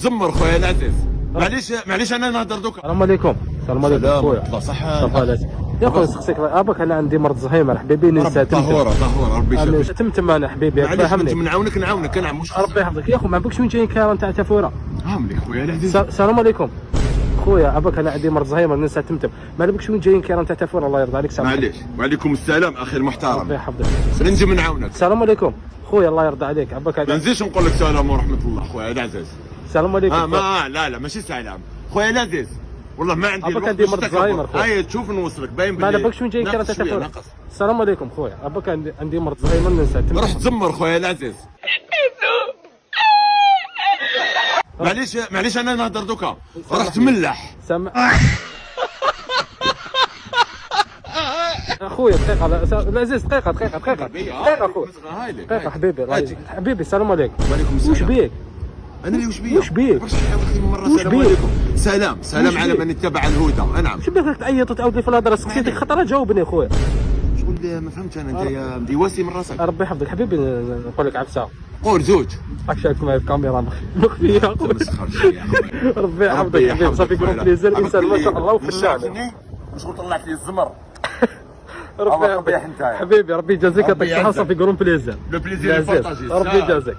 تزمر خويا العزيز. معليش انا نهضر دوكا. السلام عليكم. السلام عليكم خويا. صحة صافا لازم يا خويا نسقسيك اباك انا عندي مرض زهايمر حبيبي ننسى طهورة ربي يشافيك. تمتم انا حبيبي فهمني. نعاونك انا مش ربي يحفظك يا خو ما عندكش وين جايين كاره نتاع تفوره. فهمني خويا العزيز. السلام عليكم خويا اباك انا عندي مرض زهايمر ننسى تمتم ما عندكش وين جايين كاره نتاع تفوره الله يرضى عليك. سلام معليش. وعليكم السلام اخي المحترم. ربي يحفظك. نجي نعاونك. السلام عليكم خويا الله يرضى عليك اباك ما نزيدش نقول لك سلام ورحمة الله خويا العزيز. السلام عليكم. لا ماشي سلام خويا العزيز. والله ما عندي اباك عندي مرض زهايمر خويا. هاي تشوف نوصلك باين ما عندكش وين جايين كاره نتاع تفوره. السلام عليكم خويا اباك عندي مرض زهايمر ننسى تمتم. روح تزمر خويا العزيز. معليش انا نهضر دوكا. روح تملح. اخويا دقيقة العزيز دقيقة خويا دقيقة حبيبي السلام عليكم. وعليكم السلام. وش بيك؟ انا اللي وش بيك؟ سلام على من اتبع الهدى. نعم. وش بيك تعيط وتعاود لي في الهضره سقسيتك خطره جاوبني اخويا. شغل ما فهمتش انا انت يا مديواسي من راسك. ربي يحفظك حبيبي نقول لك عفسه. قول زوج. راك شايف معايا الكاميرا مخفيه يا ربي يحفظك حبيبي صافي يكون بليزير الانسان ما شاء الله وفنان. مش طلع فيه الزمر. ربي يحفظك حبيبي ربي يجازيك يعطيك الصحه صافي يقولون بليزير. لو بليزير ربي يجازيك.